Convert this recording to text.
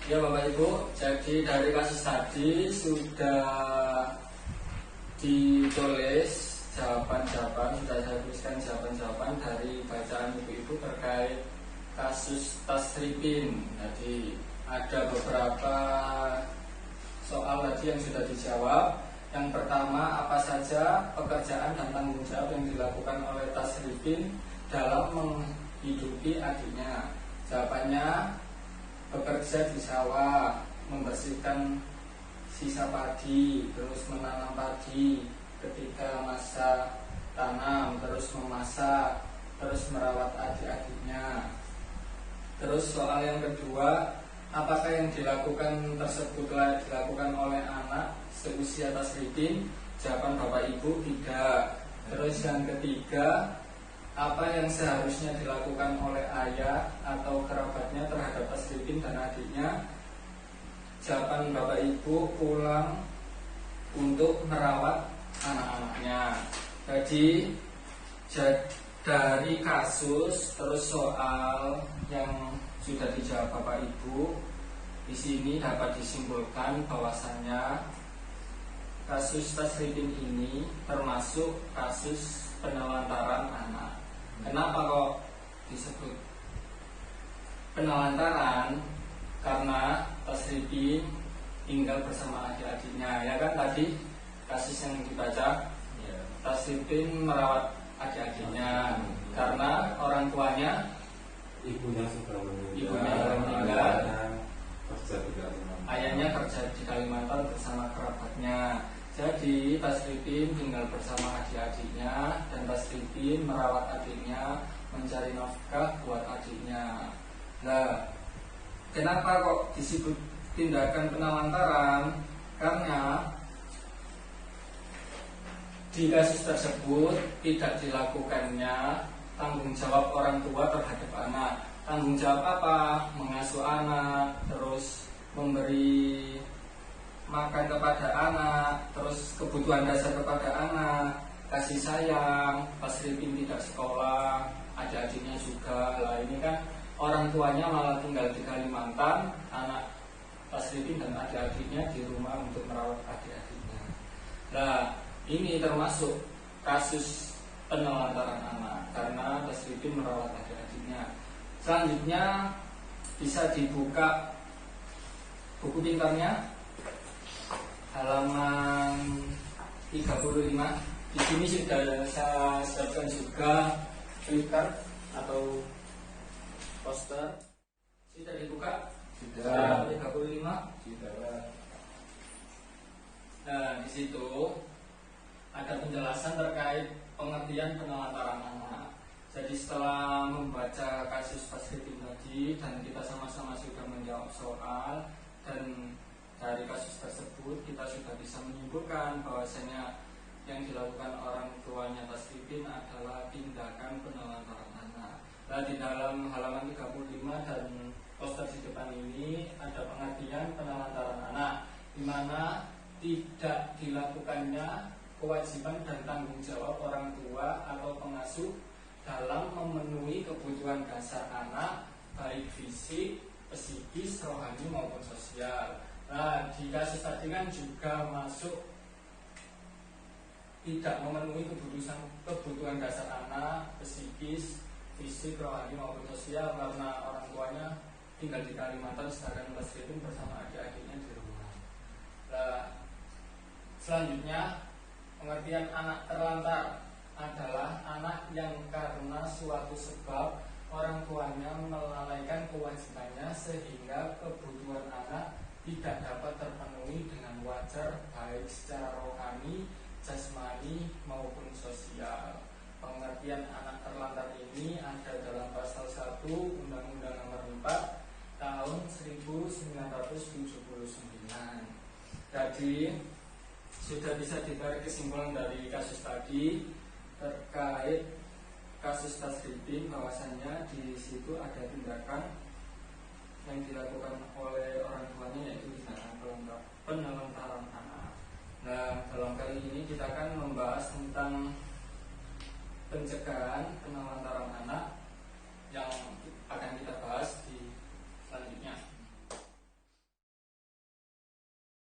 Ya Bapak Ibu, jadi dari kasus tadi sudah ditulis jawaban-jawaban, sudah saya tuliskan jawaban-jawaban dari bacaan Ibu-Ibu terkait kasus Tasripin. Jadi ada beberapa soal tadi yang sudah dijawab. Yang pertama, apa saja pekerjaan dan tanggung jawab yang dilakukan oleh Tasripin dalam menghidupi adiknya? Jawabannya, bekerja di sawah, membersihkan sisa padi, terus menanam padi ketika masa tanam, terus memasak, terus merawat adik-adiknya. Terus soal yang kedua, apakah yang dilakukan tersebut dilakukan oleh anak seusia Tasripin? Jawaban Bapak Ibu tidak. Terus yang ketiga, apa yang seharusnya dilakukan oleh ayah atau kerabatnya terhadap Tasripin dan adiknya? Jawaban Bapak Ibu, pulang untuk merawat anak-anaknya. Jadi dari kasus terus soal yang sudah dijawab Bapak Ibu, di sini dapat disimpulkan bahwasannya kasus Tasripin ini termasuk kasus penelantaran anak. Kenapa kok disebut penelantaran? Karena Tasripin tinggal bersama adik-adiknya, ya kan tadi kasus yang dibaca, Tasripin merawat adik-adiknya karena orang tuanya, ibunya sudah meninggal, ayahnya kerja di Kalimantan bersama kerabatnya. Jadi Tasripin tinggal bersama adik-adiknya dan Tasripin merawat adiknya, mencari nafkah buat adiknya. Nah, kenapa kok disebut tindakan penelantaran? Karena di kasus tersebut tidak dilakukannya tanggung jawab orang tua terhadap anak. Tanggung jawab apa? Mengasuh anak, terus memberi makan kepada anak, terus kebutuhan dasar kepada anak, kasih sayang. Tasripin tidak sekolah, adik-adiknya juga. Lah ini kan orang tuanya malah tinggal di Kalimantan, anak Tasripin dan adik-adiknya di rumah untuk merawat adik-adiknya. Nah, ini termasuk kasus penelantaran anak karena Tasripin merawat adik-adiknya. Selanjutnya bisa dibuka buku pintarnya halaman 35. Di sini sudah saya siapkan juga flipchart atau poster. Sudah dibuka? Sudah. 35. Sudah. Nah, di situ ada penjelasan terkait pengertian penelantaran anak. Jadi setelah membaca kasus Tasripin tadi dan kita sama-sama sudah menjawab soal, dan dari kasus tersebut kita sudah bisa menyimpulkan bahwasanya yang dilakukan orang tuanya Tasripin adalah tindakan penelantaran anak. Nah, di dalam halaman 35 dan poster di depan ini ada pengertian penelantaran anak, di mana tidak dilakukannya kewajiban dan tanggung jawab orang tua atau pengasuh dalam memenuhi kebutuhan dasar anak, baik fisik, psikis, rohani maupun sosial. Nah, di kasus tadi kan juga masuk tidak memenuhi kebutuhan dasar anak, psikis, fisik, rohani maupun sosial karena orang tuanya tinggal di Kalimantan sedangkan Tasripin bersama adik-adiknya di rumah. Nah, selanjutnya pengertian anak terlantar adalah anak yang karena suatu sebab orang tuanya melalaikan kewajibannya sehingga kebutuhan anak tidak dapat terpenuhi dengan wajar baik secara rohani, jasmani maupun sosial. Pengertian anak terlantar ini ada dalam pasal 1 Undang-Undang Nomor 4 tahun 1979. Jadi sudah bisa ditarik kesimpulan dari kasus tadi terkait kasus Tasripin bahwasannya di situ ada tindakan yang dilakukan oleh orang tuanya, yaitu tindakan penelantaran anak. Nah, dalam kali ini kita akan membahas tentang pencegahan penelantaran